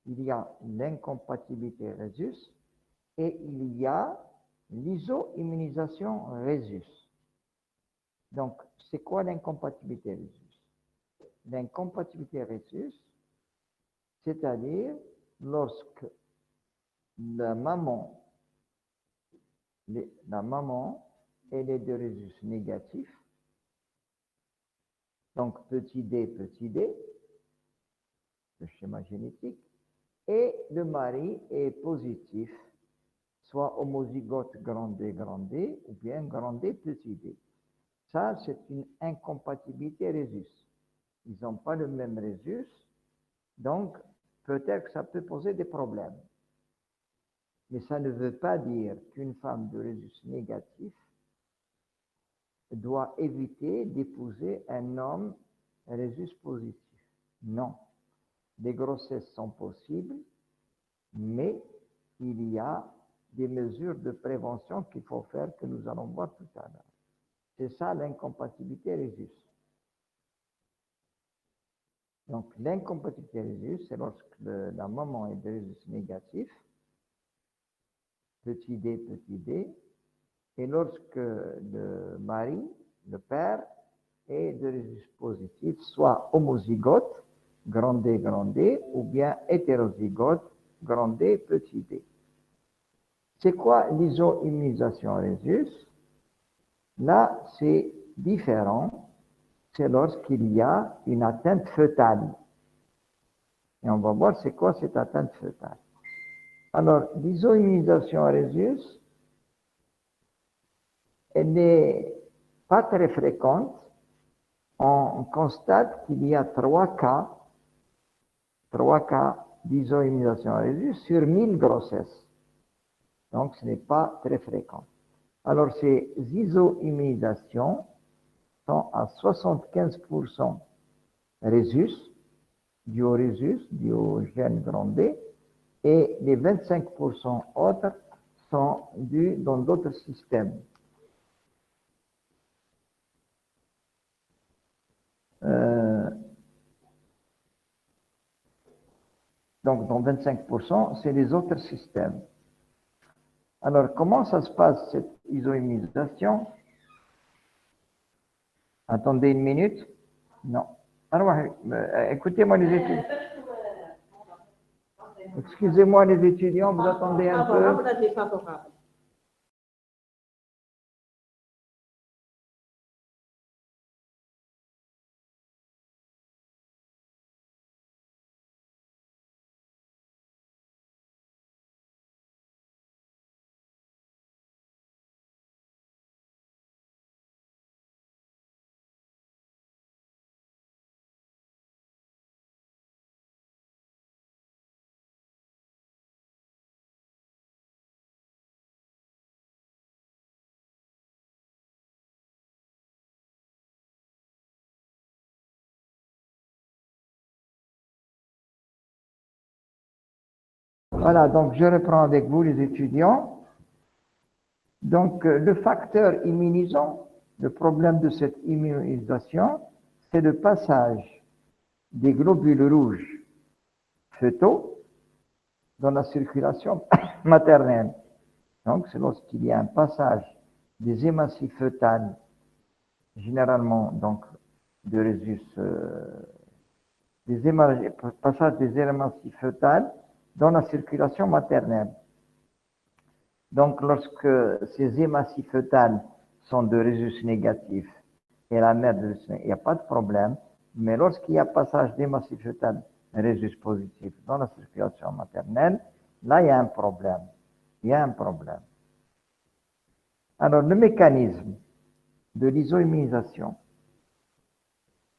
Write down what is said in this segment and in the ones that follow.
il y a l'incompatibilité Rhesus et il y a l'isoimmunisation Rhesus. Donc, c'est quoi l'incompatibilité Rhesus? L'incompatibilité Rhesus, c'est-à-dire lorsque la maman, elle est de Rhesus négatif, donc petit d, le schéma génétique, et le mari est positif, soit homozygote grand D, ou bien grand D, petit d. Ça, c'est une incompatibilité Rhesus. Ils n'ont pas le même Rhesus, donc peut-être que ça peut poser des problèmes. Mais ça ne veut pas dire qu'une femme de Rhesus négatif doit éviter d'épouser un homme Rhesus positif. Non. Les grossesses sont possibles, mais il y a des mesures de prévention qu'il faut faire que nous allons voir tout à l'heure. C'est ça l'incompatibilité Rhesus. Donc l'incompatibilité Rhesus, c'est lorsque la maman est de Rhesus négatif, petit d, et lorsque le mari, le père, est de Rhesus positif, soit homozygote, grand D, ou bien hétérozygote, grand D, petit d. C'est quoi l'isoimmunisation Rhesus? Là, c'est différent. C'est lorsqu'il y a une atteinte fœtale. Et on va voir c'est quoi cette atteinte fœtale. Alors, l'isoimmunisation Rhesus, elle n'est pas très fréquente. On constate qu'il y a 3 cas d'isoimmunisation Rhesus sur 1000 grossesses. Donc, ce n'est pas très fréquent. Alors, ces isoimmunisations sont à 75% Rhesus, du au gène grand D, et les 25% autres sont dus dans d'autres systèmes. Donc, dans 25%, c'est les autres systèmes. Alors, comment ça se passe, cette isoimmunisation? Attendez une minute. Non. Alors, écoutez-moi les étudiants. Excusez-moi les étudiants, vous attendez un peu. Voilà, donc je reprends avec vous les étudiants. Donc, le facteur immunisant, le problème de cette immunisation, c'est le passage des globules rouges fœtaux dans la circulation maternelle. Donc, c'est lorsqu'il y a un passage des hématies fœtales, généralement, donc, de Rhesus, passage des hématies fœtales dans la circulation maternelle. Donc, lorsque ces hématies fœtales sont de Rhesus négatif et la mère de Rhesus, il n'y a pas de problème. Mais lorsqu'il y a passage d'hématies fœtales Rhesus positif dans la circulation maternelle, là, il y a un problème. Il y a un problème. Alors, le mécanisme de l'isoimmunisation.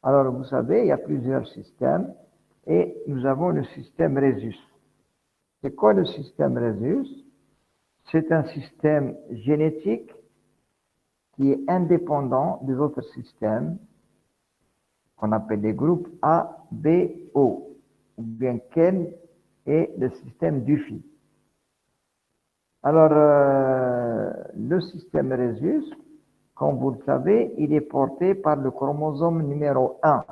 Alors, vous savez, il y a plusieurs systèmes et nous avons le système Rhesus. C'est quoi le système Rhesus? C'est un système génétique qui est indépendant des autres systèmes qu'on appelle les groupes A, B, O, ou bien quel est le système Dufy. Alors, le système Rhesus, comme vous le savez, il est porté par le chromosome numéro 1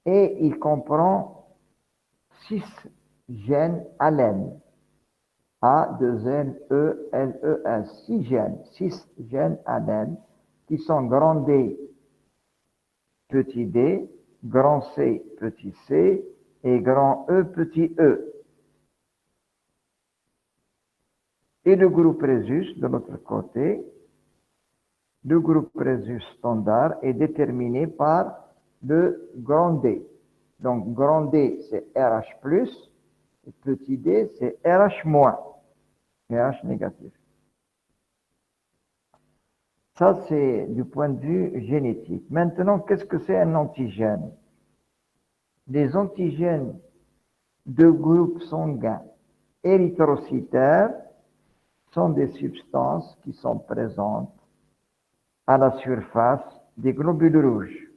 et il comprend gènes ALEN. A-2-N-E-L-E-S. 6 gènes ALEN qui sont grand D, petit d, grand C, petit c et grand E, petit e. Et le groupe Rhésus, de l'autre côté, le groupe Rhésus standard est déterminé par le grand D. Donc, grand D, c'est RH+, et petit d, c'est RH-, RH négatif. Ça, c'est du point de vue génétique. Maintenant, qu'est-ce que c'est un antigène? Les antigènes de groupe sanguin érythrocytaire sont des substances qui sont présentes à la surface des globules rouges.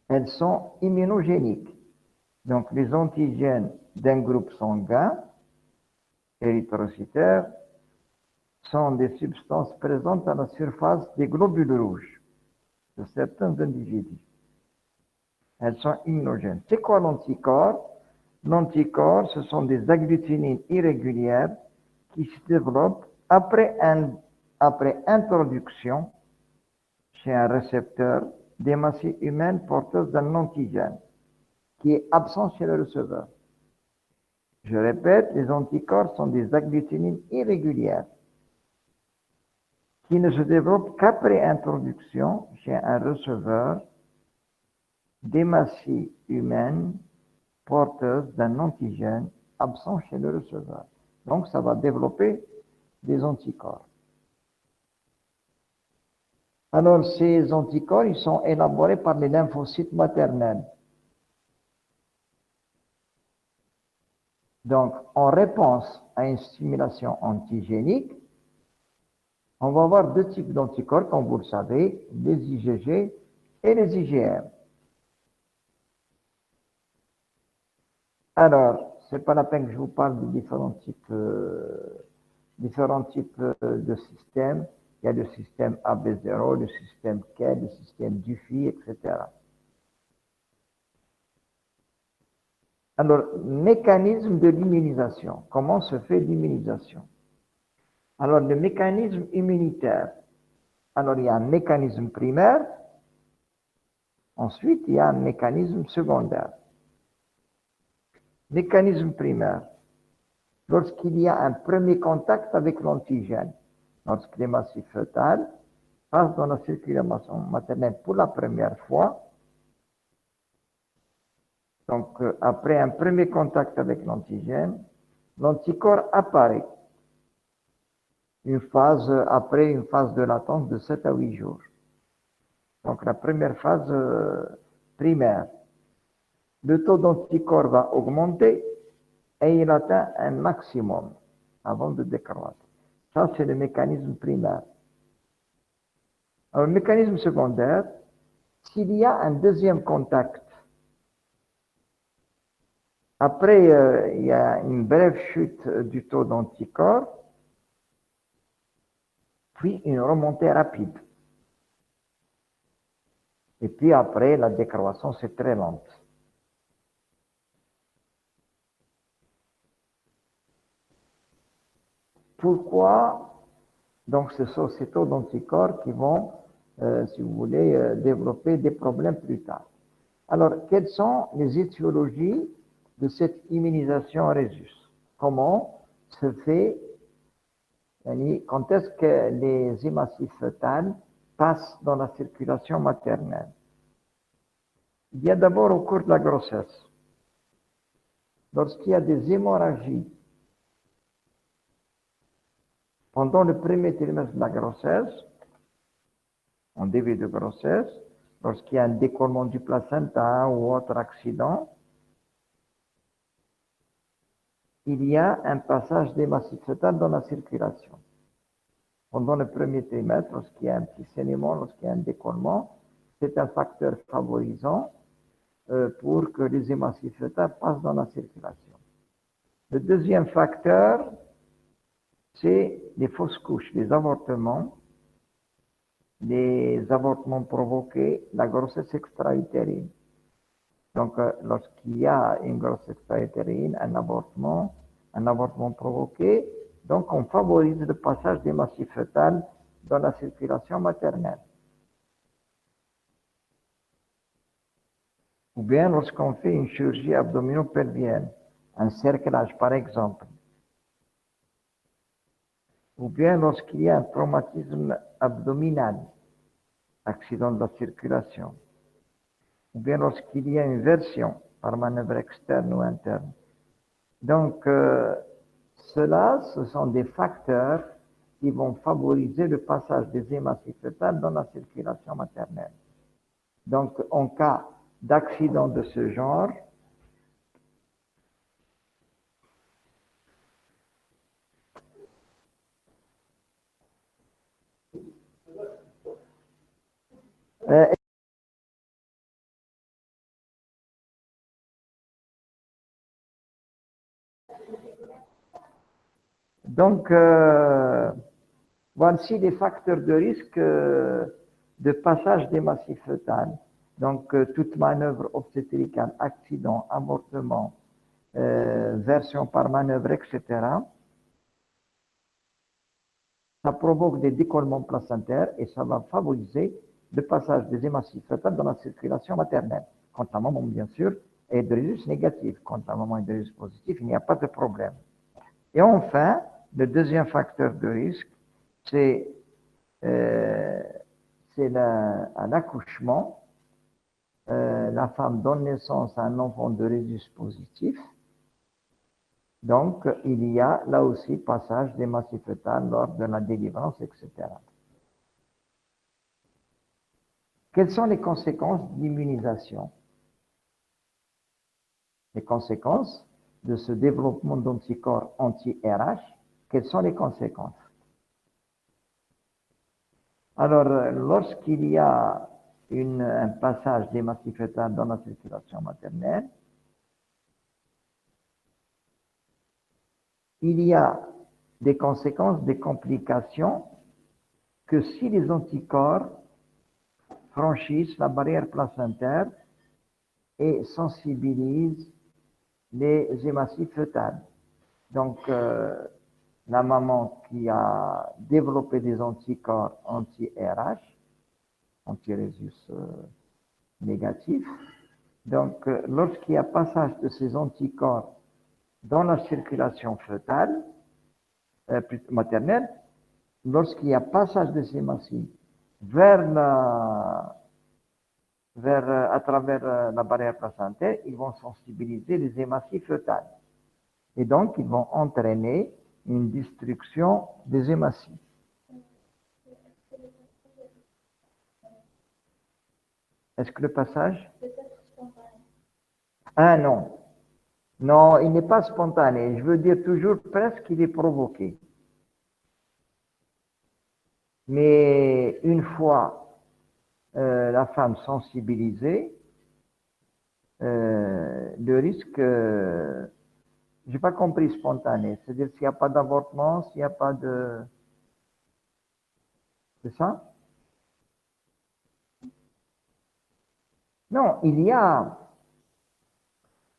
Elles sont immunogéniques. Donc, les antigènes d'un groupe sanguin érythrocytaire sont des substances présentes à la surface des globules rouges de certains individus. Elles sont immunogènes. C'est quoi l'anticorps? L'anticorps, ce sont des agglutinines irrégulières qui se développent après introduction chez un récepteur des masses humaines porteuses d'un antigène qui est absent chez le receveur. Je répète, les anticorps sont des agglutinines irrégulières qui ne se développent qu'après introduction chez un receveur des masses humaines porteuses d'un antigène absent chez le receveur. Donc, ça va développer des anticorps. Alors, ces anticorps, ils sont élaborés par les lymphocytes maternels. Donc, en réponse à une stimulation antigénique, on va avoir deux types d'anticorps, comme vous le savez, les IgG et les IgM. Alors, ce n'est pas la peine que je vous parle de différents types de systèmes. Il y a le système AB0, le système K, le système Dufy, etc. Alors, mécanisme de l'immunisation. Comment se fait l'immunisation? Alors, le mécanisme immunitaire. Alors, il y a un mécanisme primaire. Ensuite, il y a un mécanisme secondaire. Mécanisme primaire. Lorsqu'il y a un premier contact avec l'antigène, lorsque les massifs fœtales passent dans la circulation maternelle pour la première fois, donc après un premier contact avec l'antigène, l'anticorps apparaît après une phase de latence de 7 à 8 jours. Donc la première phase primaire. Le taux d'anticorps va augmenter et il atteint un maximum avant de décroître. Ça, c'est le mécanisme primaire. Alors, le mécanisme secondaire, s'il y a un deuxième contact, après, il y a une brève chute du taux d'anticorps, puis une remontée rapide. Et puis après, la décroissance est très lente. Pourquoi? Donc, ce sont ces taux d'anticorps qui vont, si vous voulez, développer des problèmes plus tard. Alors, quelles sont les étiologies de cette immunisation Rhésus? Comment se fait, quand est-ce que les hématocytes fœtales passent dans la circulation maternelle? Il y a d'abord au cours de la grossesse. Lorsqu'il y a des hémorragies pendant le premier trimestre de la grossesse, en début de grossesse, lorsqu'il y a un décollement du placenta ou autre accident, il y a un passage d'hématocytes fœtales dans la circulation. Pendant le premier trimestre, lorsqu'il y a un petit saignement, lorsqu'il y a un décollement, c'est un facteur favorisant pour que les hématocytes fœtales passent dans la circulation. Le deuxième facteur, c'est les fausses couches, les avortements provoqués, la grossesse extra-utérine. Donc, lorsqu'il y a une grossesse extra-utérine, un avortement provoqué, donc on favorise le passage des massifs fœtales dans la circulation maternelle. Ou bien lorsqu'on fait une chirurgie abdominopelvienne, un cerclage par exemple. Ou bien lorsqu'il y a un traumatisme abdominal, accident de la circulation. Ou bien lorsqu'il y a une version par manœuvre externe ou interne. Donc, cela, ce sont des facteurs qui vont favoriser le passage des hématocytes fœtales dans la circulation maternelle. Donc, en cas d'accident de ce genre, donc, voici les facteurs de risque de passage des massifs fœtales. Donc, toute manœuvre obstétricale, accident, avortement, version par manœuvre, etc. Ça provoque des décollements placentaires et ça va favoriser le passage des hématocytes fœtales dans la circulation maternelle. Quand la maman, bien sûr, est de résus négatif. Quand la maman est de résus positif, il n'y a pas de problème. Et enfin, le deuxième facteur de risque, c'est à l'accouchement. La femme donne naissance à un enfant de résus positif. Donc, il y a là aussi passage des massifs fœtales lors de la délivrance, etc. Quelles sont les conséquences de l'immunisation? Les conséquences de ce développement d'anticorps anti-RH, quelles sont les conséquences? Alors, lorsqu'il y a un passage des massifs fœtales dans la circulation maternelle, il y a des conséquences, des complications que si les anticorps franchissent la barrière placentaire et sensibilisent les hématocytes fœtales. Donc, la maman qui a développé des anticorps anti-RH, anti-résus négatifs, donc lorsqu'il y a passage de ces anticorps dans la circulation fœtale, maternelle, lorsqu'il y a passage de ces hématocytes à travers la barrière placentaire, ils vont sensibiliser les hématocytes fœtales. Et donc, ils vont entraîner une destruction des hématocytes. Est-ce que le passage? Ah non. Non, il n'est pas spontané. Je veux dire toujours presque qu'il est provoqué. Mais une fois la femme sensibilisée, le risque, j'ai pas compris spontané, c'est-à-dire s'il n'y a pas d'avortement, s'il n'y a pas de... C'est ça? Non, il y a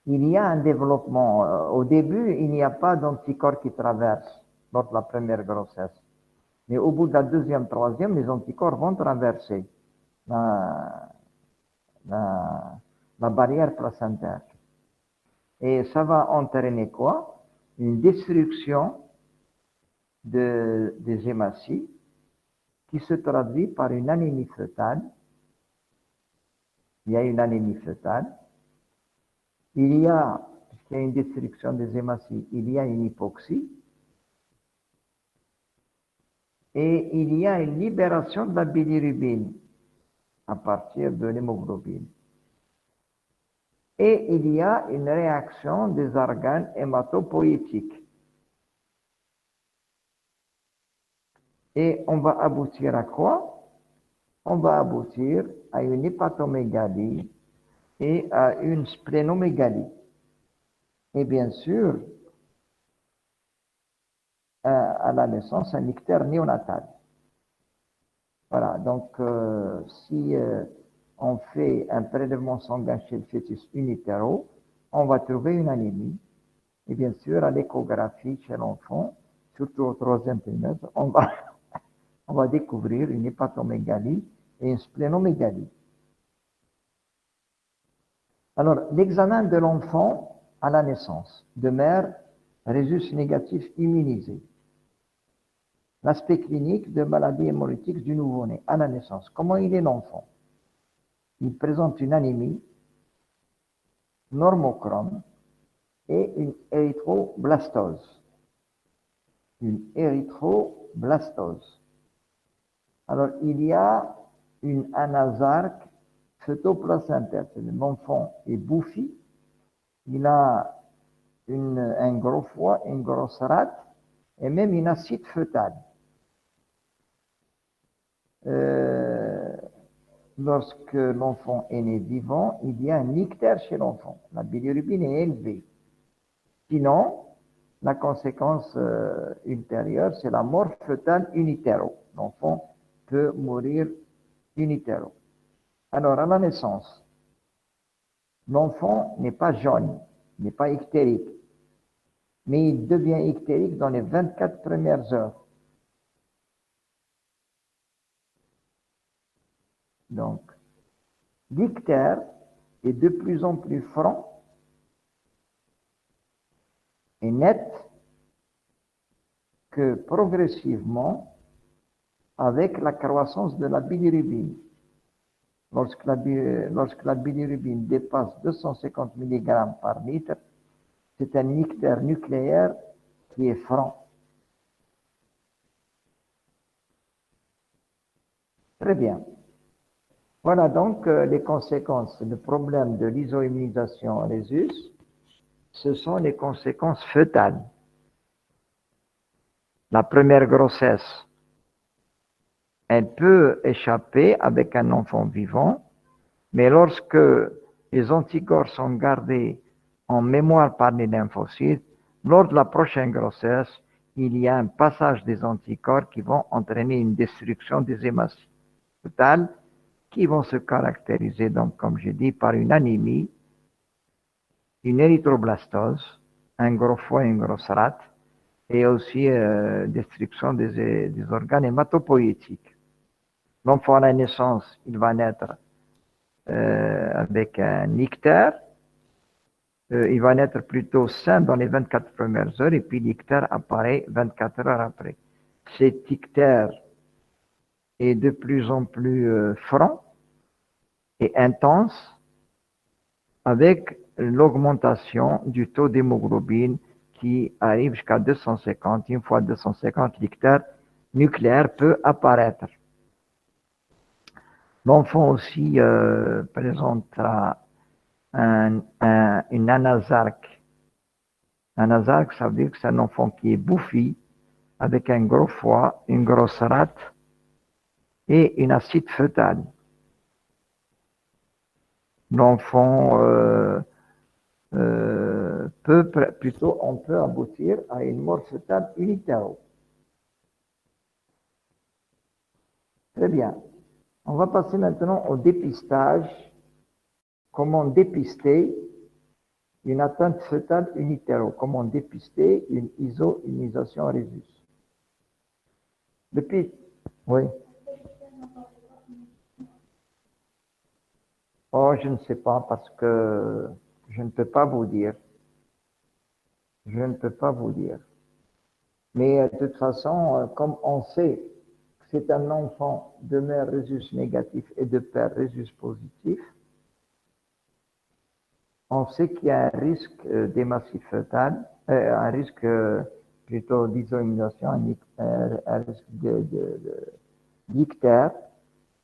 un développement. Au début, il n'y a pas d'anticorps qui traversent lors de la première grossesse. Mais au bout de la deuxième, troisième, les anticorps vont traverser la barrière placentaire. Et ça va entraîner quoi? Une destruction des hématocytes qui se traduit par une anémie fœtale. Il y a une anémie fœtale. Puisqu'il y a une destruction des hématocytes, il y a une hypoxie. Et il y a une libération de la bilirubine à partir de l'hémoglobine. Et il y a une réaction des organes hématopoïétiques. Et on va aboutir à quoi? On va aboutir à une hépatomégalie et à une splénomégalie. Et bien sûr, à la naissance, un ictère néonatal. Voilà, donc si on fait un prélèvement sanguin chez le fœtus in utero, on va trouver une anémie. Et bien sûr, à l'échographie chez l'enfant, surtout au troisième trimestre, on va découvrir une hépatomégalie et une splénomégalie. Alors, l'examen de l'enfant à la naissance, de mère rhésus négatif immunisé. L'aspect clinique de maladie hémolytique du nouveau-né à la naissance. Comment il est l'enfant? Il présente une anémie, normochrome et une érythroblastose. Une érythroblastose. Alors, il y a une anasarque phytoplacentaire. L'enfant est bouffi, il a un gros foie, une grosse rate et même une acide fœtale. Lorsque l'enfant est né vivant, il y a un ictère chez l'enfant. La bilirubine est élevée. Sinon, la conséquence ultérieure, c'est la mort fœtale in utero. L'enfant peut mourir in utero. Alors, à la naissance, l'enfant n'est pas jaune, n'est pas ictérique, mais il devient ictérique dans les 24 premières heures. Donc, l'ictère est de plus en plus franc et net que progressivement avec la croissance de la bilirubine. Lorsque la bilirubine dépasse 250 mg par litre, c'est un ictère nucléaire qui est franc. Très bien. Voilà donc les conséquences. Le problème de l'isoimmunisation rhésus, ce sont les conséquences fœtales. La première grossesse, elle peut échapper avec un enfant vivant, mais lorsque les anticorps sont gardés en mémoire par les lymphocytes, lors de la prochaine grossesse, il y a un passage des anticorps qui vont entraîner une destruction des hémocytes fœtales qui vont se caractériser, donc, comme j'ai dit, par une anémie, une érythroblastose, un gros foie et une grosse rate, et aussi destruction des organes hématopoïétiques. L'enfant à la naissance, il va naître avec un ictère. Il va naître plutôt sain dans les 24 premières heures, et puis l'ictère apparaît 24 heures après. Cet ictère est de plus en plus franc et intense avec l'augmentation du taux d'hémoglobine qui arrive jusqu'à 250. Une fois 250, l'ictère nucléaire peut apparaître. L'enfant aussi présentera une anasarque. Anasarque, ça veut dire que c'est un enfant qui est bouffi, avec un gros foie, une grosse rate et une acide fœtale. L'enfant on peut aboutir à une mort fœtale in utero. Très bien. On va passer maintenant au dépistage. Comment dépister une atteinte fœtale in utero? Comment dépister une iso-immunisation rhésus? Depuis, oui. Oh, je ne sais pas parce que je ne peux pas vous dire. Je ne peux pas vous dire. Mais de toute façon, comme on sait que c'est un enfant de mère rhésus négatif et de père rhésus positif, on sait qu'il y a un risque d'hématie fœtale, un risque plutôt d'isoimmunisation, un risque d'ictère.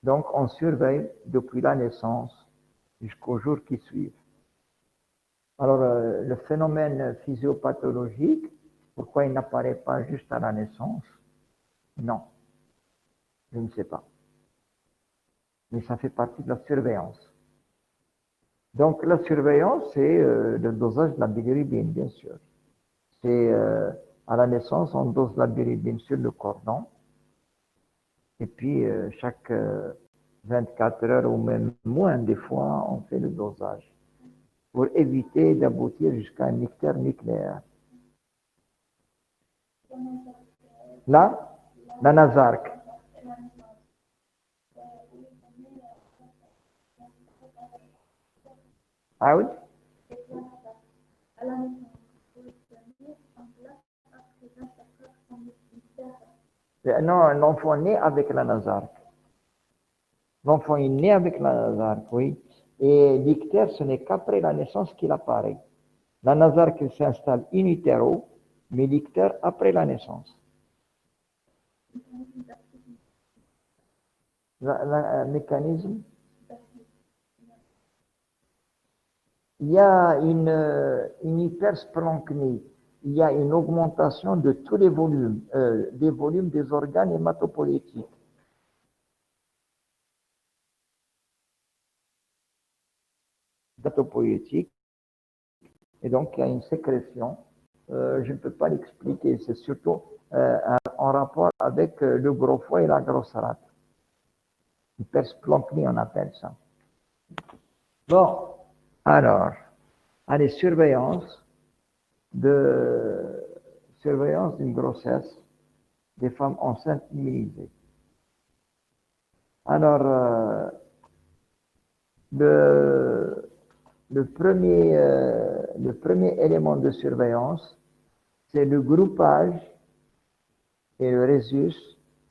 Donc, on surveille depuis la naissance jusqu'au jour qui suit. Alors, le phénomène physiopathologique, pourquoi il n'apparaît pas juste à la naissance? Non, je ne sais pas. Mais ça fait partie de la surveillance. Donc, la surveillance, c'est le dosage de la bilirubine, bien sûr. C'est à la naissance, on dose la bilirubine sur le cordon. Et puis, chaque 24 heures ou même moins des fois, on fait le dosage pour éviter d'aboutir jusqu'à un ictère nucléaire. Là, la Nazark. Ah oui? Non, l'enfant naît avec la Nazark. L'enfant est né avec la Nazark, oui. Et l'ictère, ce n'est qu'après la naissance qu'il apparaît. La Nazark s'installe in utero, mais l'ictère après la naissance. Un mécanisme. Il y a une hypersplanchnie. Il y a une augmentation de tous les volumes, des volumes des organes hématopoïétiques. Hématopoïétiques. Et donc, il y a une sécrétion. Je ne peux pas l'expliquer. C'est surtout en rapport avec le gros foie et la grosse rate. Hypersplanchnie, on appelle ça. Bon, alors, allez, surveillance d'une grossesse des femmes enceintes immunisées. Alors, le premier élément de surveillance, c'est le groupage et le résus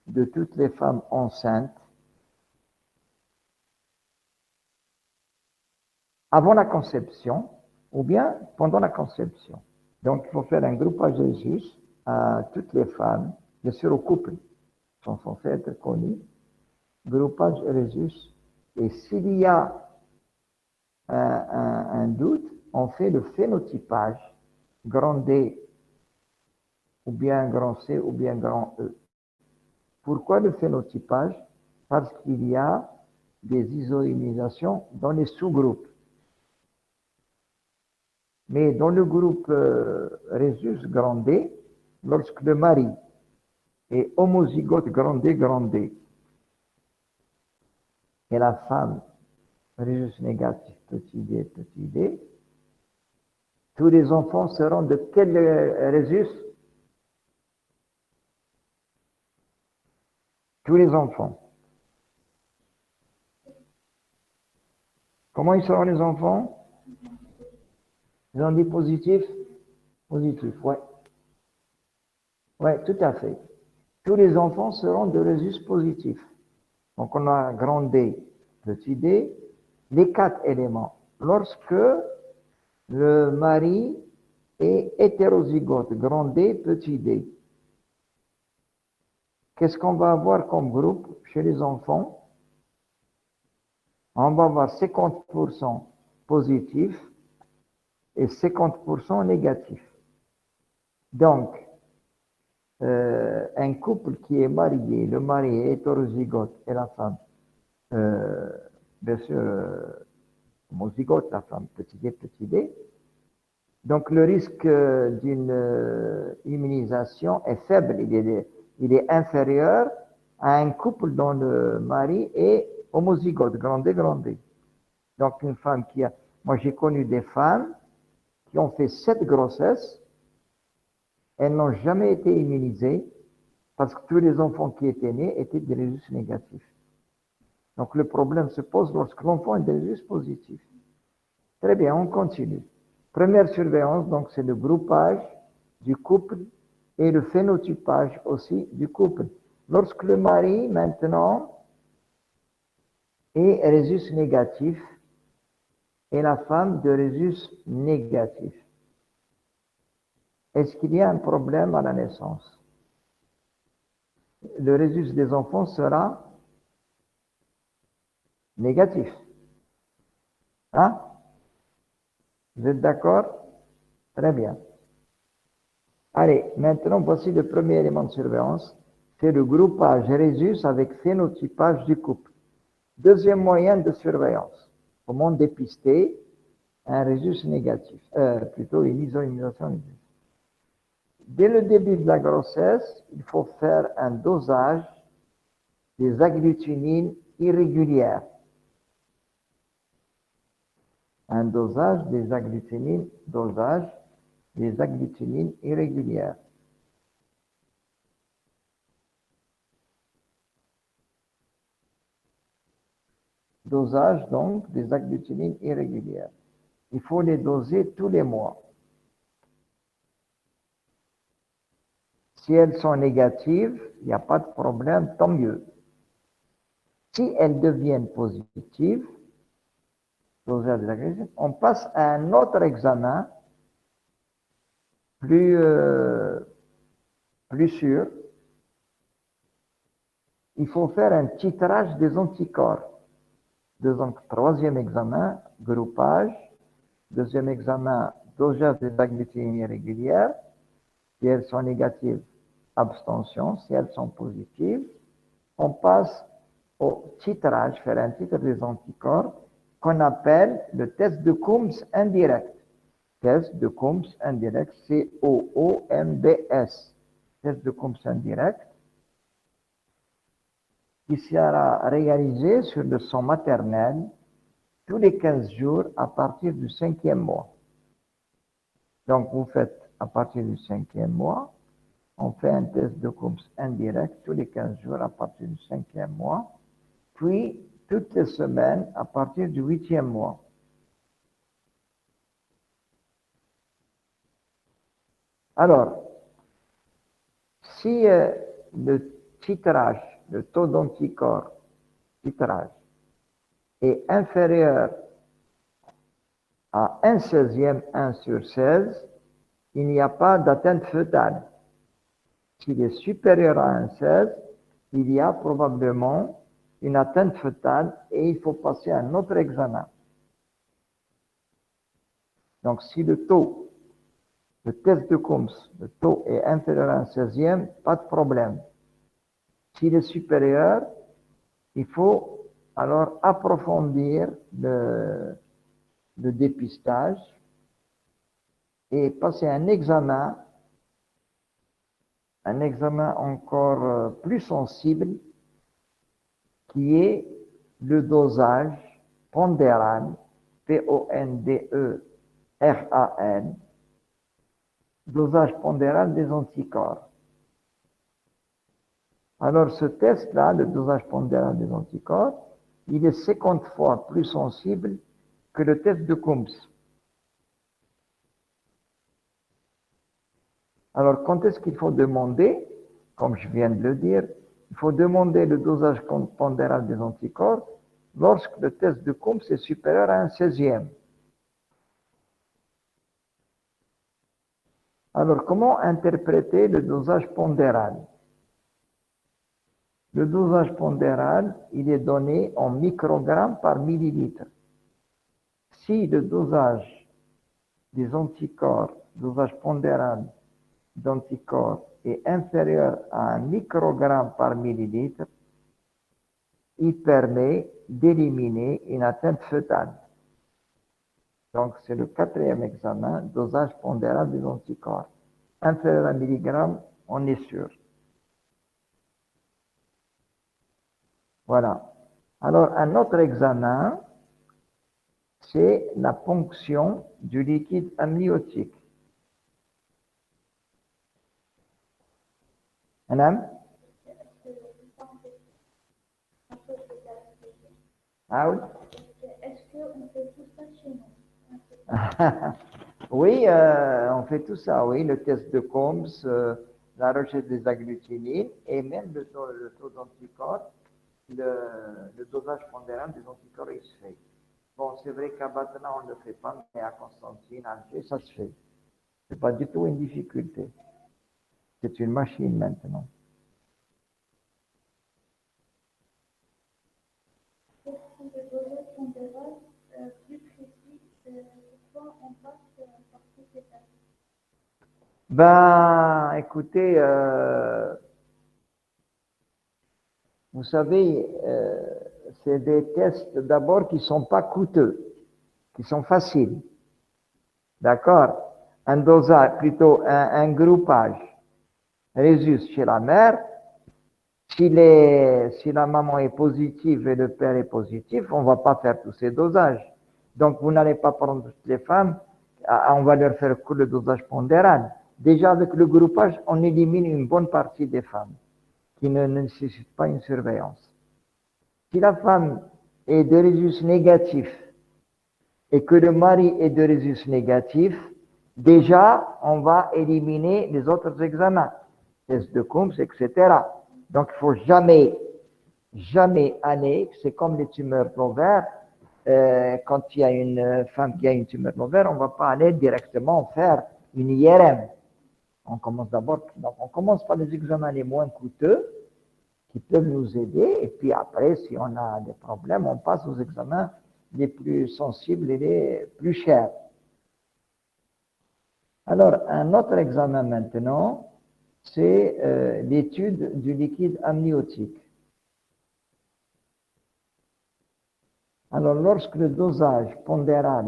de toutes les femmes enceintes avant la conception ou bien pendant la conception. Donc, il faut faire un groupage résus à toutes les femmes, bien sûr au couple, qui sont censés être connus, groupage résus. Et s'il y a un doute, on fait le phénotypage, grand D, ou bien grand C, ou bien grand E. Pourquoi le phénotypage? Parce qu'il y a des isoimisations dans les sous-groupes. Mais dans le groupe résus grand D, lorsque le mari est homozygote grand D, et la femme résus négatif petit d, tous les enfants seront de quel résus? Tous les enfants. Comment ils seront les enfants? Ils ont dit positif? Positif, ouais. Ouais, tout à fait. Tous les enfants seront de résus positif. Donc on a grand D, petit d, les 4 éléments. Lorsque le mari est hétérozygote, grand D, petit d. Qu'est-ce qu'on va avoir comme groupe chez les enfants? On va avoir 50% positif et 50% négatif. Donc, un couple qui est marié, le mari est hétérozygote et la femme, bien sûr, homozygote, la femme petit d. Donc, le risque d'une immunisation est faible, il est inférieur à un couple dont le mari est homozygote, grand D. Donc, une femme qui a... Moi, j'ai connu des femmes qui ont fait 7 grossesses, elles n'ont jamais été immunisées parce que tous les enfants qui étaient nés étaient des résus négatifs. Donc, le problème se pose lorsque l'enfant est des résus positifs. Très bien, on continue. Première surveillance, donc, c'est le groupage du couple et le phénotypage aussi du couple. Lorsque le mari, maintenant, est résus négatif et la femme de résus négatif, est-ce qu'il y a un problème à la naissance? Le résus des enfants sera négatif. Hein? Vous êtes d'accord? Très bien. Allez, maintenant, voici le premier élément de surveillance. C'est le groupage résus avec phénotypage du couple. Deuxième moyen de surveillance. Comment dépister un résus négatif? Plutôt une isoimisation négative. Dès le début de la grossesse, il faut faire un dosage des agglutinines irrégulière. Un dosage des agglutinines irrégulières. Dosage donc des agglutinines irrégulières. Il faut les doser tous les mois. Si elles sont négatives, il n'y a pas de problème, tant mieux. Si elles deviennent positives, dosage des agglutinines, on passe à un autre examen plus sûr. Il faut faire un titrage des anticorps. Donc, troisième examen, groupage. Deuxième examen, dosage des agglutinines irrégulières. Si elles sont négatives, abstention. Si elles sont positives, on passe au titrage, faire un titre des anticorps qu'on appelle le test de Coombs indirect. Test de Coombs indirect, C-O-O-M-B-S. Test de Coombs indirect, qui sera réalisé sur le sang maternel tous les 15 jours à partir du 5e mois. Donc, vous faites à partir du 5e mois, on fait un test de Coombs indirect tous les 15 jours à partir du 5e mois, puis toutes les semaines à partir du 8e mois. Alors, si le titrage, le taux d'anticorps titrage est inférieur à 1/16e, 1 sur 16, il n'y a pas d'atteinte fœtale. S'il est supérieur à 1/16, il y a probablement une atteinte fœtale et il faut passer à un autre examen. Donc, si le test de Coombs, le taux est inférieur à 1/16e, pas de problème. S'il est supérieur, il faut alors approfondir le dépistage et passer un examen encore plus sensible, qui est le dosage pondéral, P-O-N-D-E-R-A-L, dosage pondéral des anticorps. Alors ce test-là, le dosage pondéral des anticorps, il est 50 fois plus sensible que le test de Coombs. Alors quand est-ce qu'il faut demander? Comme je viens de le dire, il faut demander le dosage pondéral des anticorps lorsque le test de Coombs est supérieur à 1/16e. Alors comment interpréter le dosage pondéral? Le dosage pondéral, il est donné en microgrammes par millilitre. Si le dosage des anticorps, dosage pondéral d'anticorps est inférieur à 1 microgramme par millilitre, il permet d'éliminer une atteinte fœtale. Donc, c'est le 4e examen, dosage pondéral des anticorps. Inférieur à 1 milligramme, on est sûr. Voilà. Alors, un autre examen, c'est la ponction du liquide amniotique. Madame? Ah oui? Est-ce qu'on fait tout ça chez nous? Oui, on fait tout ça, oui, le test de Coombs, la recherche des agglutinines et même le taux d'anticorps, le dosage pondéral des anticorps, il se fait. Bon, c'est vrai qu'à Batna, on ne le fait pas, mais à Constantine, à Alger, ça se fait. C'est pas du tout une difficulté. C'est une machine maintenant. Pour le dosage pondéral plus précis, pourquoi on passe par toutes les étapes? Ben, écoutez, vous savez, c'est des tests d'abord qui sont pas coûteux, qui sont faciles. D'accord? Un dosage, plutôt un groupage, résus chez la mère, Si la maman est positive et le père est positif, on ne va pas faire tous ces dosages. Donc, vous n'allez pas prendre toutes les femmes, on va leur faire le dosage pondéral. Déjà, avec le groupage, on élimine une bonne partie des femmes qui ne nécessitent pas une surveillance. Si la femme est de résus négatif et que le mari est de résus négatif, déjà, on va éliminer les autres examens, test de Coombs, etc. Donc, il ne faut jamais aller, c'est comme les tumeurs d'ovaire, quand il y a une femme qui a une tumeur d'ovaire, on ne va pas aller directement faire une IRM. On commence d'abord, donc on commence par les examens les moins coûteux, qui peuvent nous aider, et puis après, si on a des problèmes, on passe aux examens les plus sensibles et les plus chers. Alors, un autre examen maintenant, c'est l'étude du liquide amniotique. Alors, lorsque le dosage pondéral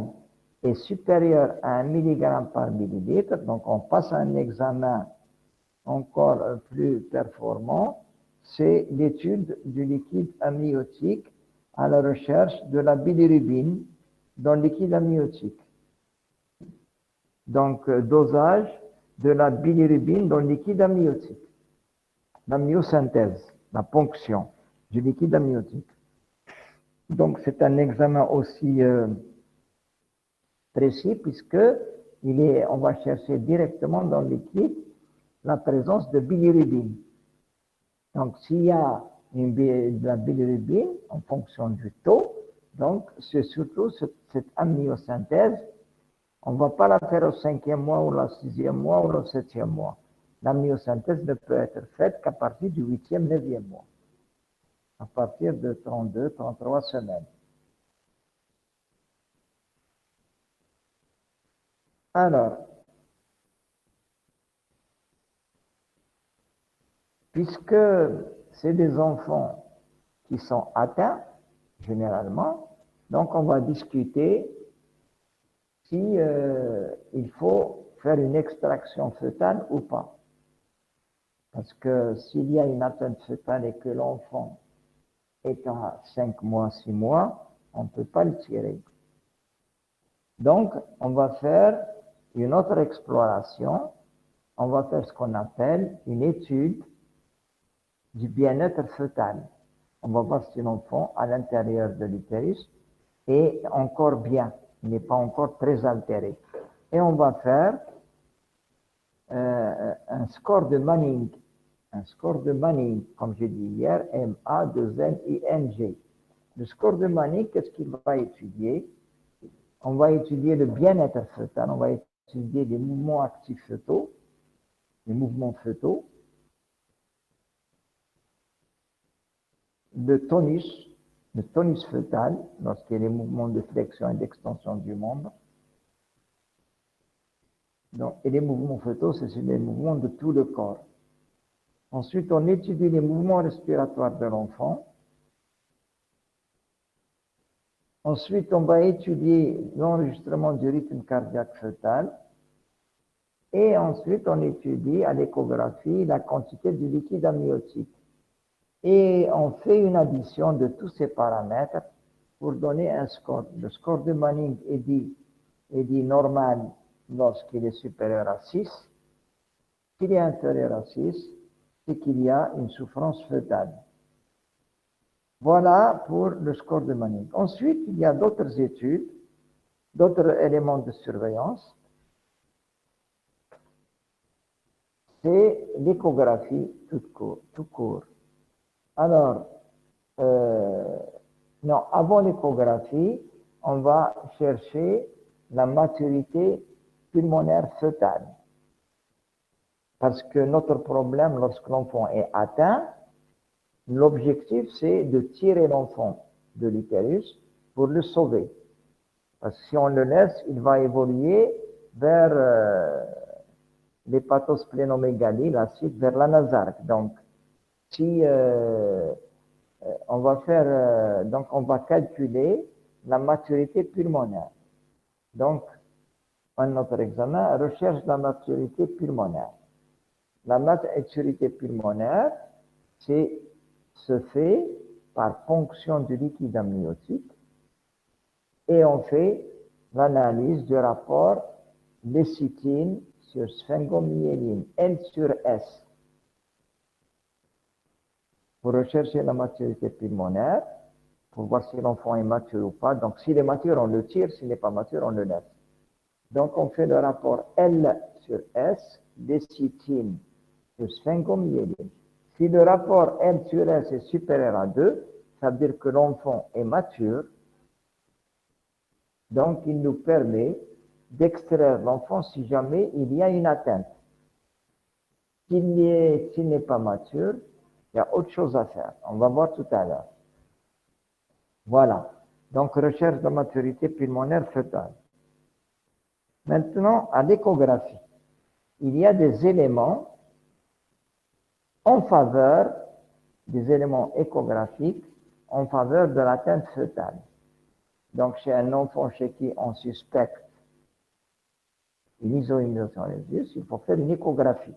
est supérieur à 1 mg par millilitre, donc on passe à un examen encore plus performant, c'est l'étude du liquide amniotique à la recherche de la bilirubine dans le liquide amniotique. Donc, dosage de la bilirubine dans le liquide amniotique. L'amniosynthèse, la ponction du liquide amniotique. Donc, c'est un examen aussi précis puisque on va chercher directement dans le liquide la présence de bilirubine. Donc, s'il y a de la bilirubine en fonction du taux, donc c'est surtout cette amniosynthèse. On ne va pas la faire au 5e mois ou au 6e mois ou au 7e mois. L'amniosynthèse ne peut être faite qu'à partir du 8e, 9e mois, à partir de 32, 33 semaines. Alors, puisque c'est des enfants qui sont atteints, généralement, donc on va discuter si il faut faire une extraction fœtale ou pas. Parce que s'il y a une atteinte fœtale et que l'enfant est à 5 mois, 6 mois, on ne peut pas le tirer. Donc, on va faire une autre exploration. On va faire ce qu'on appelle une étude du bien-être fœtal. On va voir si l'enfant, à l'intérieur de l'utérus, est encore bien, n'est pas encore très altéré. Et on va faire un score de Manning. Un score de Manning, comme j'ai dit hier, M-A-2-N-I-N-G. Le score de Manning, qu'est-ce qu'il va étudier? On va étudier le bien-être fœtal, on va étudier les mouvements actifs fœtaux, les mouvements fœtaux, le tonus fœtal, lorsqu'il y a les mouvements de flexion et d'extension du membre. Donc, et les mouvements fœtaux, c'est les mouvements de tout le corps. Ensuite, on étudie les mouvements respiratoires de l'enfant. Ensuite, on va étudier l'enregistrement du rythme cardiaque fœtal. Et ensuite, on étudie à l'échographie la quantité du liquide amniotique. Et on fait une addition de tous ces paramètres pour donner un score. Le score de Manning est dit normal lorsqu'il est supérieur à 6. S'il est inférieur à 6, c'est qu'il y a une souffrance fœtale. Voilà pour le score de Manning. Ensuite, il y a d'autres études, d'autres éléments de surveillance. C'est l'échographie tout court. Alors, non, avant l'échographie, on va chercher la maturité pulmonaire fœtale. Parce que notre problème, lorsque l'enfant est atteint, l'objectif, c'est de tirer l'enfant de l'utérus pour le sauver. Parce que si on le laisse, il va évoluer vers l'hépatosplénomégalie, l'acide, vers la nasarque. Donc, si on va faire, donc on va calculer la maturité pulmonaire. Donc, un autre examen, recherche de la maturité pulmonaire. La maturité pulmonaire, c'est se fait par ponction du liquide amniotique et on fait l'analyse du rapport lécithine sur sphingomyéline, L sur S, pour rechercher la maturité pulmonaire, pour voir si l'enfant est mature ou pas. Donc, s'il est mature, on le tire, s'il n'est pas mature, on le laisse. Donc, on fait le rapport L sur S, lécithine sur sphingomyéline. Si le rapport L sur S est supérieur à 2, ça veut dire que l'enfant est mature. Donc, il nous permet d'extraire l'enfant si jamais il y a une atteinte. S'il n'est pas mature, il y a autre chose à faire. On va voir tout à l'heure. Voilà. Donc, recherche de maturité pulmonaire fœtale. Maintenant, à l'échographie, il y a des éléments en faveur, des éléments échographiques en faveur de l'atteinte fœtale. Donc, chez un enfant chez qui on suspecte une isoimmunisation résus, il faut faire une échographie.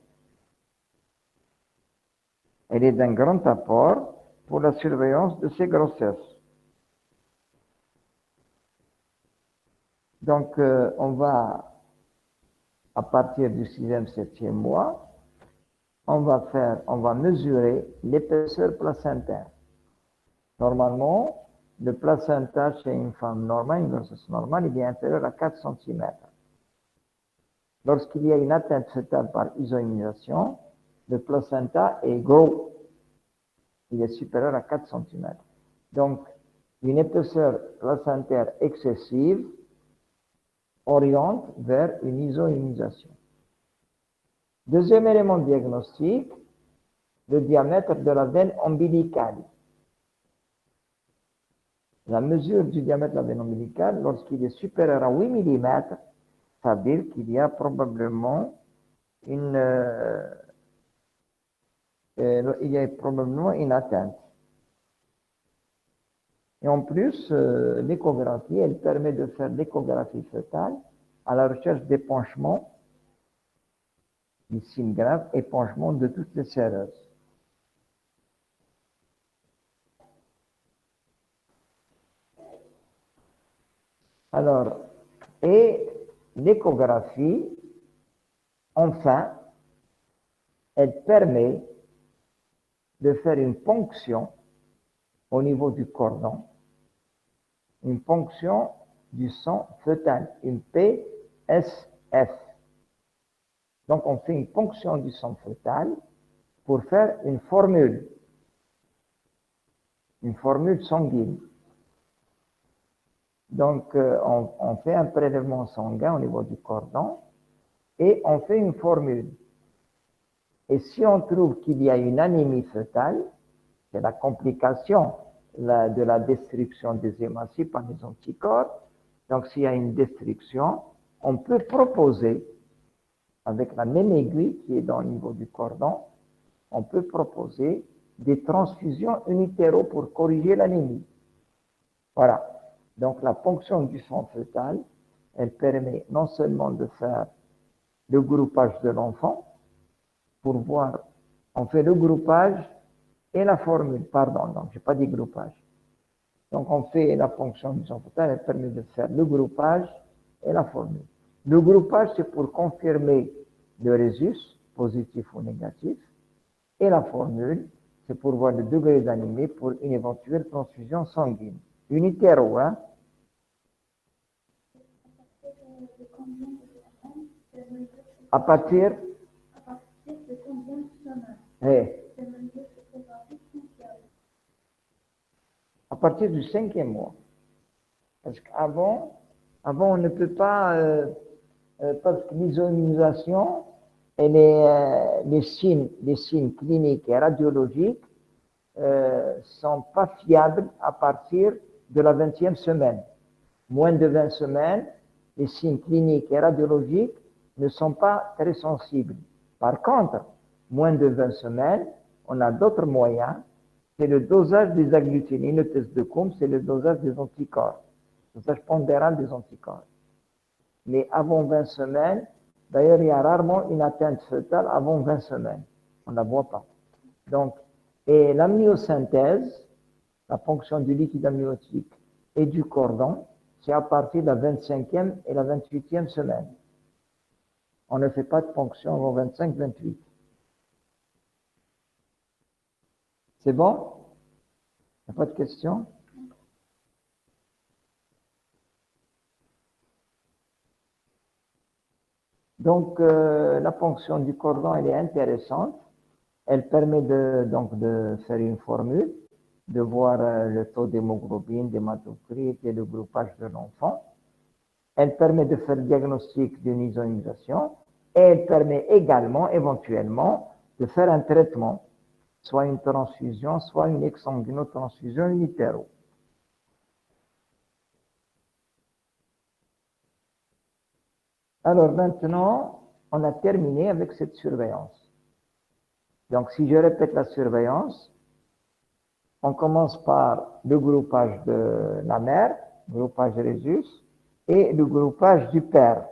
Elle est d'un grand apport pour la surveillance de ces grossesses. Donc, on va, à partir du 6e, 7e mois, on va mesurer l'épaisseur placentaire. Normalement, le placenta chez une femme normale, une grossesse normale, il est inférieur à 4 cm. Lorsqu'il y a une atteinte fœtale par isoimmunisation, le placenta est gros. Il est supérieur à 4 cm. Donc, une épaisseur placentaire excessive oriente vers une isoimmunisation. Deuxième élément de diagnostic, le diamètre de la veine ombilicale. La mesure du diamètre de la veine ombilicale, lorsqu'il est supérieur à 8 mm, ça veut dire qu'il y a probablement une atteinte. Et en plus, l'échographie, elle permet de faire l'échographie fœtale à la recherche d'épanchement, des signes graves, épanchement de toutes les séreuses. Alors, et l'échographie, enfin, elle permet de faire une ponction au niveau du cordon, une ponction du sang fœtal, une PSF. Donc, on fait une ponction du sang fœtal pour faire une formule sanguine. Donc, on fait un prélèvement sanguin au niveau du cordon et on fait une formule. Et si on trouve qu'il y a une anémie fœtale, c'est la complication de la destruction des hémocytes par les anticorps. Donc, s'il y a une destruction, on peut proposer, avec la même aiguille qui est dans le niveau du cordon, on peut proposer des transfusions unitéro pour corriger l'anémie. Voilà. Donc, la ponction du sang fœtal, elle permet non seulement de faire le groupage de l'enfant, pour voir, on fait le groupage et la formule, pardon, donc je n'ai pas dit groupage. Donc, on fait la ponction du sang fœtal, elle permet de faire le groupage et la formule. Le groupage, c'est pour confirmer le résus, positif ou négatif, et la formule, c'est pour voir le degré d'anémie pour une éventuelle transfusion sanguine. Unitéro, hein? À partir de combien de semaines? Eh, à partir du 5e mois. Parce qu'avant, on ne peut pas, parce que l'isoimmunisation, les signes cliniques et radiologiques sont pas fiables à partir de la 20e semaine. Moins de 20 semaines, les signes cliniques et radiologiques ne sont pas très sensibles. Par contre, moins de 20 semaines, on a d'autres moyens. C'est le dosage des agglutinines, le test de Coombs, c'est le dosage des anticorps, le dosage pondéral des anticorps. Mais avant 20 semaines, d'ailleurs, il y a rarement une atteinte fœtale avant 20 semaines. On ne la voit pas. Donc, Et l'amniosynthèse, la fonction du liquide amniotique et du cordon, c'est à partir de la 25e et la 28e semaine. On ne fait pas de fonction avant 25-28. C'est bon? Il n'y a pas de questions? Donc, la fonction du cordon, elle est intéressante. Elle permet donc de faire une formule, de voir le taux d'hémoglobine, d'hématocrite et le groupage de l'enfant. Elle permet de faire le diagnostic d'une isonisation et elle permet également, éventuellement, de faire un traitement, soit une transfusion, soit une exsanguinotransfusion in utero. Alors maintenant, on a terminé avec cette surveillance. Donc si je répète la surveillance, on commence par le groupage de la mère, groupage Rhésus, et le groupage du père.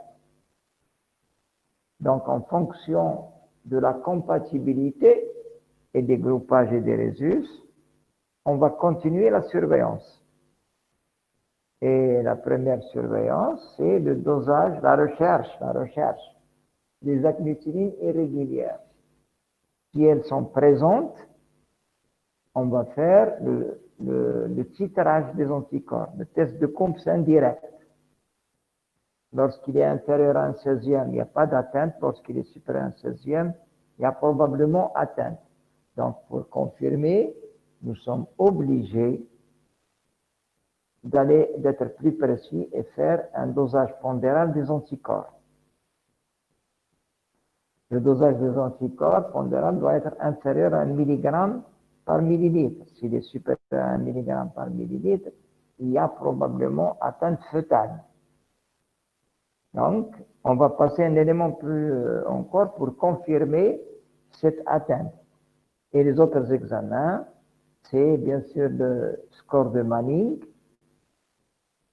Donc en fonction de la compatibilité et des groupages et des Rhésus, on va continuer la surveillance. Et la première surveillance, c'est le dosage, la recherche des agglutinin irrégulières. Si elles sont présentes, on va faire le titrage des anticorps, le test de Coombs indirect. Lorsqu'il est inférieur à un 16e, il n'y a pas d'atteinte. Lorsqu'il est supérieur à un 16e, il y a probablement atteinte. Donc, pour confirmer, nous sommes obligés d'être plus précis et faire un dosage pondéral des anticorps. Le dosage des anticorps pondéral doit être inférieur à 1 mg par millilitre. S'il est supérieur à 1 mg par millilitre, il y a probablement atteinte fœtale. Donc, on va passer un élément plus encore pour confirmer cette atteinte. Et les autres examens, c'est bien sûr le score de Manning,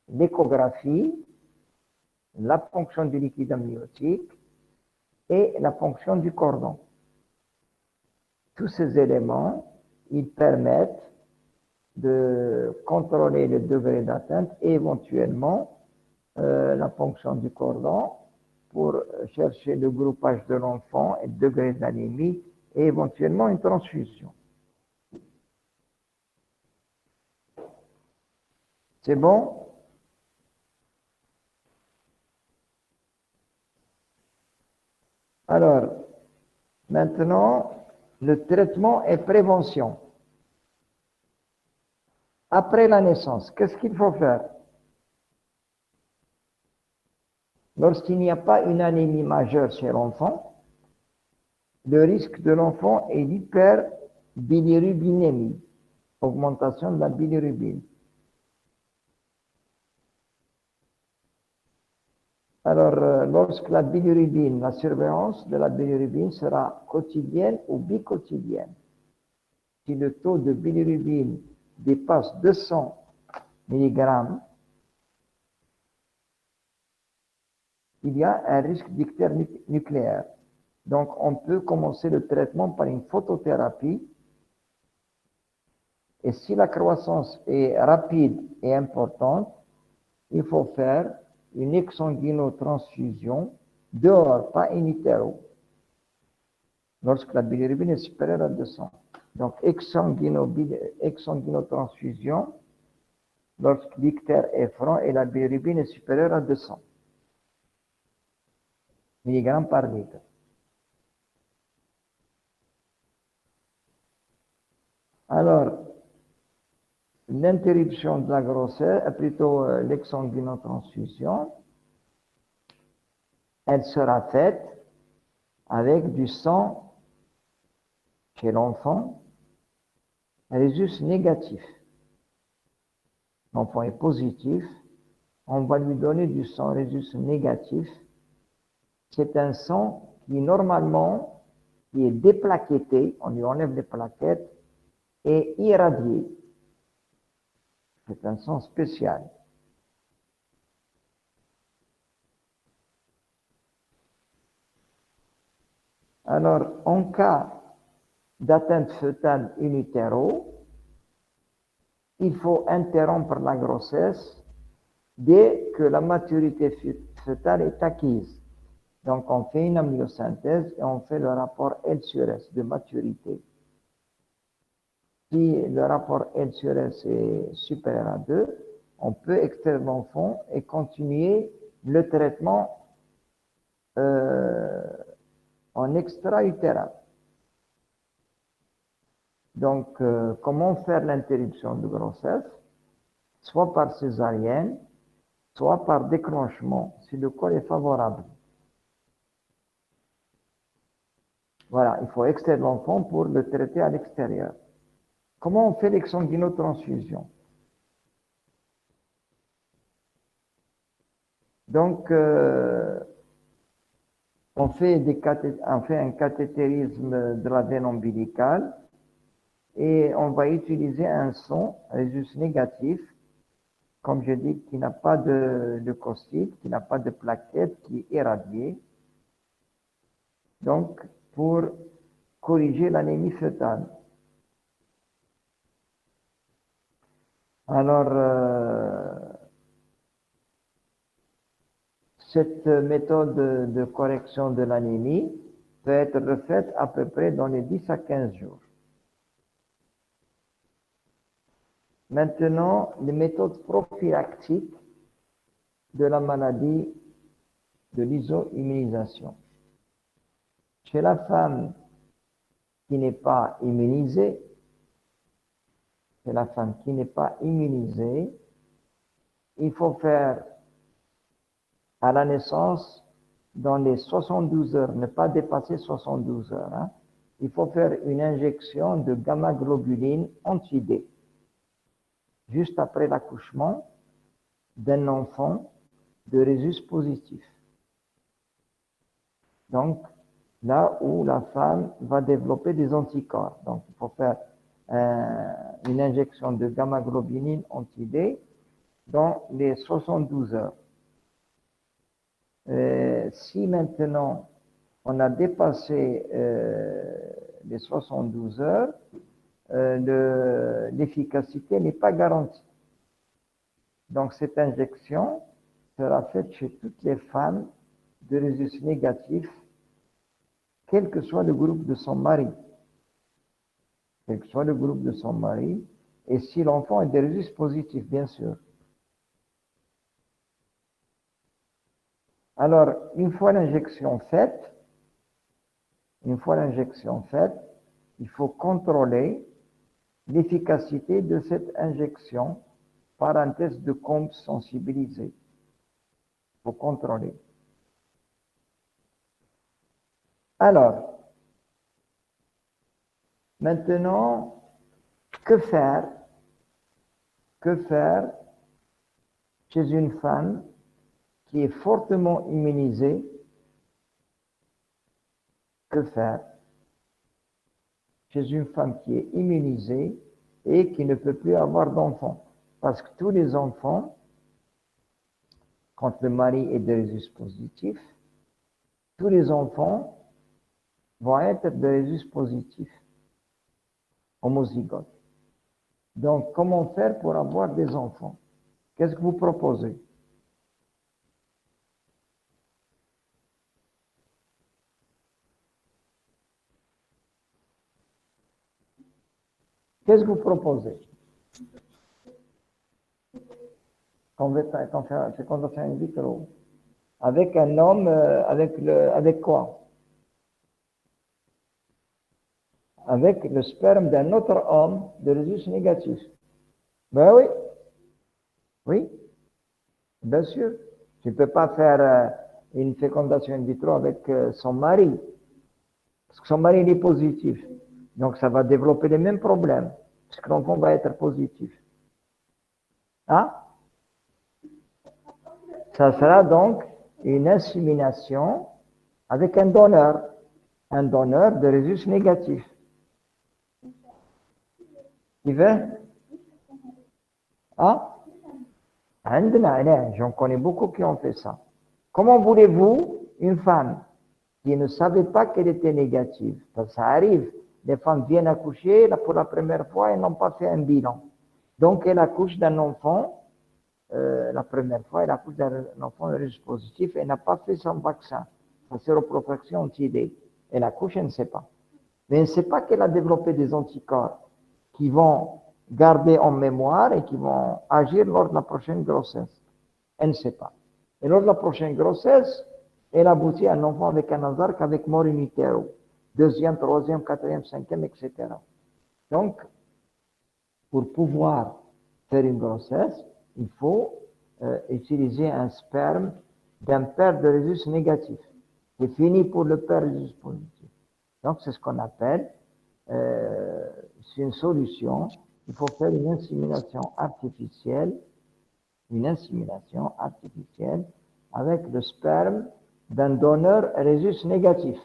l'échographie, la fonction du liquide amniotique et la fonction du cordon. Tous ces éléments, ils permettent de contrôler le degré d'atteinte et éventuellement la fonction du cordon pour chercher le groupage de l'enfant et le degré d'anémie et éventuellement une transfusion. C'est bon? Alors, maintenant, le traitement et prévention. Après la naissance, qu'est-ce qu'il faut faire? Lorsqu'il n'y a pas une anémie majeure chez l'enfant, le risque de l'enfant est l'hyperbilirubinémie, augmentation de la bilirubine. Alors, lorsque la bilirubine, la surveillance de la bilirubine sera quotidienne ou biquotidienne. Si le taux de bilirubine dépasse 200 mg, il y a un risque d'ictère nucléaire. Donc, on peut commencer le traitement par une photothérapie. Et si la croissance est rapide et importante, il faut faire une exsanguinotransfusion dehors, pas in utero, lorsque la bilirubine est supérieure à 200. Donc, exsanguinotransfusion lorsque l'ictère est franc et la bilirubine est supérieure à 200 mg par litre. Alors, l'interruption de la grossesse, plutôt l'exsanguinotransfusion, elle sera faite avec du sang chez l'enfant, Rhésus négatif. L'enfant est positif, on va lui donner du sang Rhésus négatif. C'est un sang qui normalement qui est déplaquetté, on lui enlève les plaquettes, et irradié. C'est un sang spécial. Alors, en cas d'atteinte fœtale in utero, il faut interrompre la grossesse dès que la maturité fœtale est acquise. Donc, on fait une amniosynthèse et on fait le rapport L sur S de maturité. Si le rapport L sur S est supérieur à 2, on peut extraire l'enfant et continuer le traitement en extra-utérin. Donc, comment faire l'interruption de grossesse? Soit par césarienne, soit par déclenchement, si le col est favorable. Voilà, il faut extraire l'enfant pour le traiter à l'extérieur. Comment on fait l'exsanguinotransfusion? Donc, on fait un cathétérisme de la veine ombilicale et on va utiliser un son résus négatif, comme je dis, qui n'a pas de leucocytes, qui n'a pas de plaquettes, qui est irradié. Donc, pour corriger l'anémie fœtale. Alors, cette méthode de correction de l'anémie peut être refaite à peu près dans les 10 à 15 jours. Maintenant, les méthodes prophylactiques de la maladie de l'iso-immunisation. Chez la femme qui n'est pas immunisée, il faut faire à la naissance, dans les 72 heures, ne pas dépasser 72 heures, hein, il faut faire une injection de gamma-globuline anti-D, juste après l'accouchement d'un enfant de rhésus positif. Donc, là où la femme va développer des anticorps. Donc, il faut faire une injection de gamma-globuline anti-D dans les 72 heures. Si maintenant on a dépassé les 72 heures, l'efficacité n'est pas garantie. Donc cette injection sera faite chez toutes les femmes de rhésus négatif, quel que soit le groupe de son mari. Quel que soit le groupe de son mari, et si l'enfant est de rhésus positif, bien sûr. Alors, une fois l'injection faite, il faut contrôler l'efficacité de cette injection par un test de Combs sensibilisé. Il faut contrôler. Alors, maintenant, que faire chez une femme qui est fortement immunisée? Que faire chez une femme qui est immunisée et qui ne peut plus avoir d'enfants? Parce que tous les enfants, quand le mari est de rhésus positif, tous les enfants vont être de rhésus positif, homozygotes. Donc, comment faire pour avoir des enfants? Qu'est-ce que vous proposez? Qu'est-ce que vous proposez? Fécondation in vitro. Avec un homme, avec quoi? Avec le sperme d'un autre homme de rhésus négatif. Ben oui. Oui. Bien sûr. Tu ne peux pas faire une fécondation in vitro avec son mari. Parce que son mari il est positif. Donc ça va développer les mêmes problèmes. Parce que l'enfant va être positif. Hein? Ça sera donc une insémination avec un donneur de rhésus négatif. Tu veux? Ah? J'en connais beaucoup qui ont fait ça. Comment voulez-vous une femme qui ne savait pas qu'elle était négative? Ça arrive. les femmes viennent accoucher, là, pour la première fois, elles n'ont pas fait un bilan. Donc, elles accouchent d'un enfant, la première fois, elle accouche d'un enfant de rhésus positif, elle n'a pas fait son vaccin, sa séroprotection anti-D. Elle accouche, elle ne sait pas. Mais elle ne sait pas qu'elle a développé des anticorps qui vont garder en mémoire et qui vont agir lors de la prochaine grossesse. Elle ne sait pas. Et lors de la prochaine grossesse, elle aboutit à un enfant avec un hasard qu'avec mort in utero. Deuxième, troisième, quatrième, cinquième, etc. Donc, pour pouvoir faire une grossesse, il faut utiliser un sperme d'un père de rhésus négatif. C'est fini pour le père rhésus positif. Donc, c'est ce qu'on appelle, c'est une solution. Il faut faire une insémination artificielle avec le sperme d'un donneur rhésus négatif.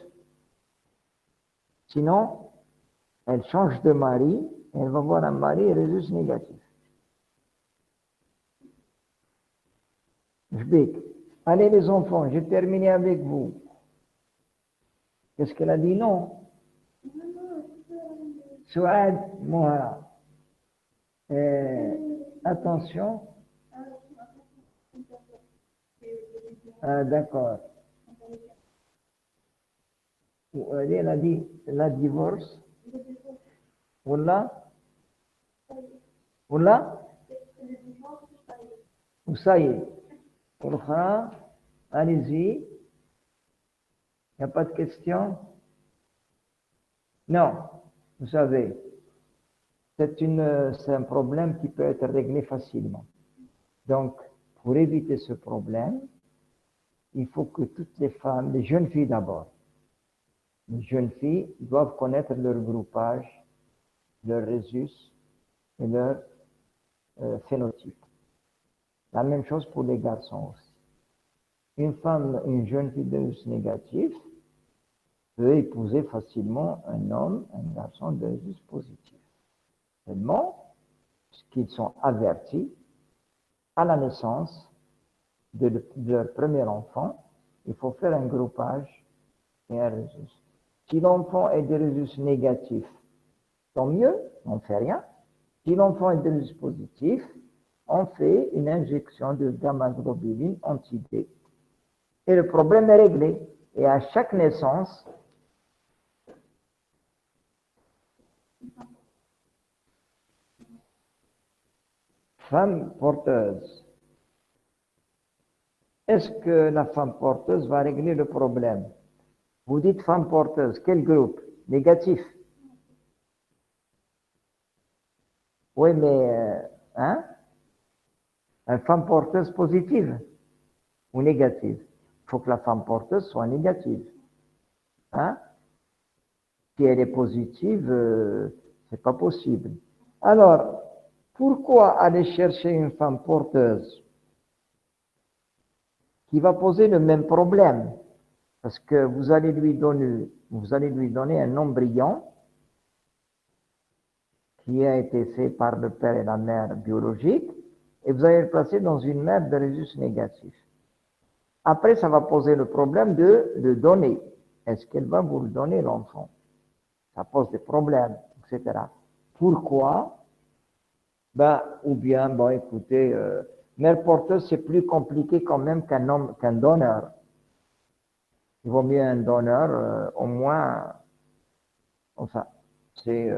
Sinon, elle change de mari et elle va avoir un mari rhésus négatif. Allez les enfants, j'ai terminé avec vous. Qu'est-ce qu'elle a dit? Non. Souad, moi. Attention. Ah, d'accord. Elle a dit la divorce. Voilà. Voilà. Ou ça y est. Allez-y. Il n'y a pas de questions? Non. Vous savez, c'est un problème qui peut être réglé facilement. Donc, pour éviter ce problème, il faut que toutes les femmes, les jeunes filles d'abord, les jeunes filles doivent connaître leur groupage, leur rhésus et leur phénotype. La même chose pour les garçons aussi. Une jeune fille de rhésus négatif peut épouser facilement un homme, un garçon de rhésus positif. Seulement, qu'ils sont avertis à la naissance de leur premier enfant, il faut faire un groupage et un rhésus. Si l'enfant est de rhésus négatif, tant mieux, on ne fait rien. Si l'enfant est de rhésus positif, on fait une injection de gamma-globuline anti-D. Et le problème est réglé. Et à chaque naissance, femme porteuse. Est-ce que la femme porteuse va régler le problème? Vous dites femme porteuse, quel groupe? Négatif. Oui, mais, une femme porteuse positive ou négative? Il faut que la femme porteuse soit négative. Si elle est positive, c'est pas possible. Alors, pourquoi aller chercher une femme porteuse qui va poser le même problème? Parce que vous allez lui donner un embryon qui a été fait par le père et la mère biologique, et vous allez le placer dans une mère de rhésus négatif. Après, ça va poser le problème de le donner. Est-ce qu'elle va vous le donner, l'enfant? Ça pose des problèmes, etc. Pourquoi? Ou bien, écoutez, mère porteuse, c'est plus compliqué quand même qu'un donneur. Il vaut mieux un donneur, au moins, enfin, c'est...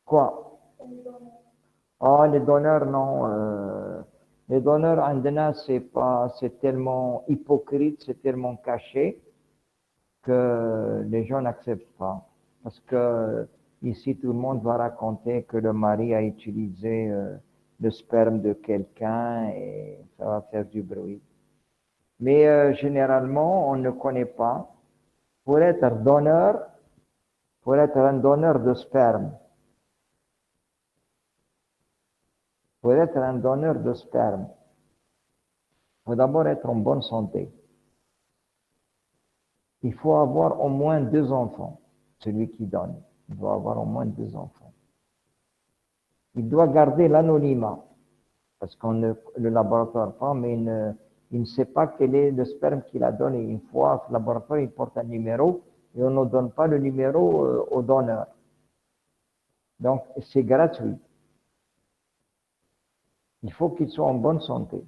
quoi? Oh, les donneurs, non. Les donneurs, Andena, c'est tellement hypocrite, c'est tellement caché que les gens n'acceptent pas. Parce que ici, tout le monde va raconter que le mari a utilisé le sperme de quelqu'un et ça va faire du bruit. Mais généralement, on ne connaît pas. Pour être un donneur de sperme, il faut d'abord être en bonne santé. Il faut avoir au moins 2 enfants, celui qui donne. Il doit avoir au moins 2 enfants. Il doit garder l'anonymat, parce le laboratoire prend, mais il ne sait pas quel est le sperme qu'il a donné. Une fois, le laboratoire il porte un numéro, et on ne donne pas le numéro au donneur. Donc, c'est gratuit. Il faut qu'il soit en bonne santé.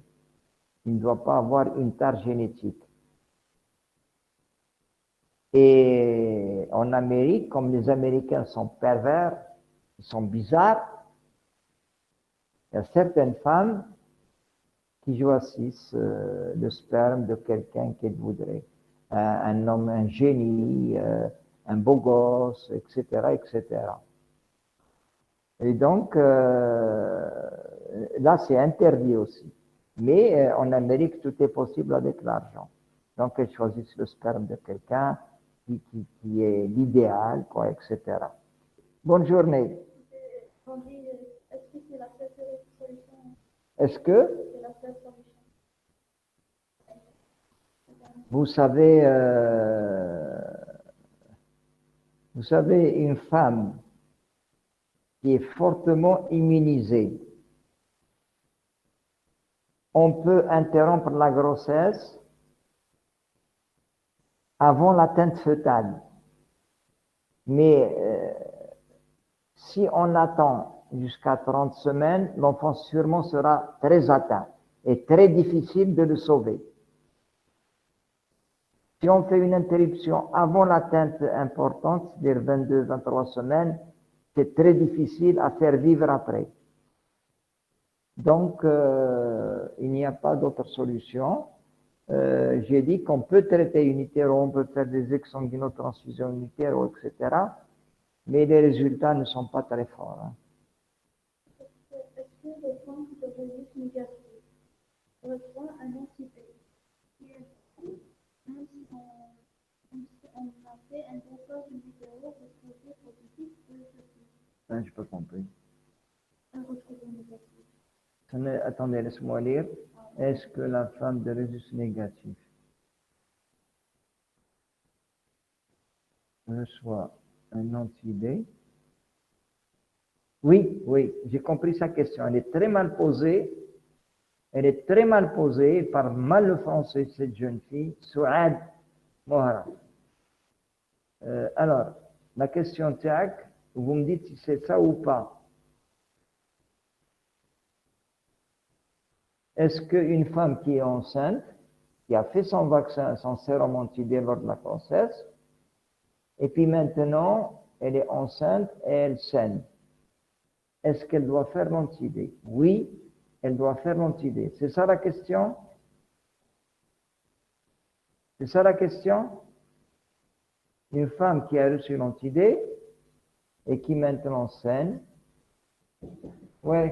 Il ne doit pas avoir une tare génétique. Et en Amérique, comme les Américains sont pervers, ils sont bizarres, il y a certaines femmes qui choisissent le sperme de quelqu'un qu'elles voudraient. Un homme, un génie, un beau gosse, etc., etc. Et donc, là, c'est interdit aussi. Mais en Amérique, tout est possible avec l'argent. Donc, elles choisissent le sperme de quelqu'un qui est l'idéal, quoi, etc. Bonne journée. On dit, est-ce que c'est la seule solution? Est-ce que C'est la seule solution. vous savez, une femme qui est fortement immunisée, on peut interrompre la grossesse avant l'atteinte fœtale. Mais si on attend jusqu'à 30 semaines, l'enfant sûrement sera très atteint et très difficile de le sauver. Si on fait une interruption avant l'atteinte importante, c'est-à-dire 22-23 semaines, c'est très difficile à faire vivre après. Donc, il n'y a pas d'autre solution. J'ai dit qu'on peut traiter in utero, on peut faire des exsanguinotransfusions in utero, etc. Mais les résultats ne sont pas très forts. Hein. Est-ce que les femmes de résiste négative reçoivent un anti-P? Même si on a fait un dopage in utero retrouvé positif, Je n'ai pas compris. un retrouvé négatif. Attendez, laisse-moi lire. Est-ce que la femme de résus négatif reçoit un anti-D? Oui, oui, j'ai compris sa question. Elle est très mal posée. Elle est très mal posée, elle parle mal le français, cette jeune fille, Souad Mohara. Alors, la question TAC, vous me dites si c'est ça ou pas. Est-ce qu'une femme qui est enceinte, qui a fait son vaccin, son sérum anti-D lors de la grossesse, et puis maintenant, elle est enceinte et elle saigne, est-ce qu'elle doit faire l'anti-D? Oui, elle doit faire l'anti-D. C'est ça la question? C'est ça la question? Une femme qui a reçu l'anti-D et qui maintenant saigne. Oui.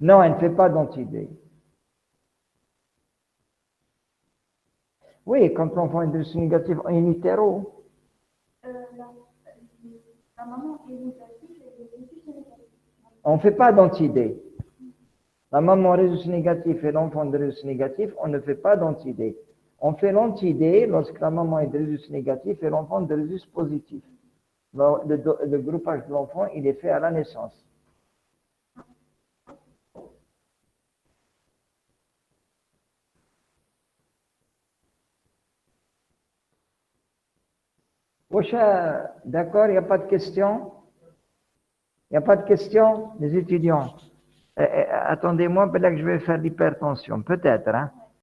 Non, elle ne fait pas d'anti-D. Oui, quand l'enfant est reçu négatif in utero. La maman est négative et le résus est négatif. On ne fait pas d'anti-D. La maman résus négatif et l'enfant de résus négatif, on ne fait pas d'anti-D. On fait l'anti-D lorsque la maman est de résus négatif et l'enfant de résus positif. Le groupage de l'enfant, il est fait à la naissance. D'accord, il n'y a pas de questions? Il n'y a pas de questions, les étudiants? Attendez-moi, peut-être que je vais faire l'hypertension, peut-être, hein?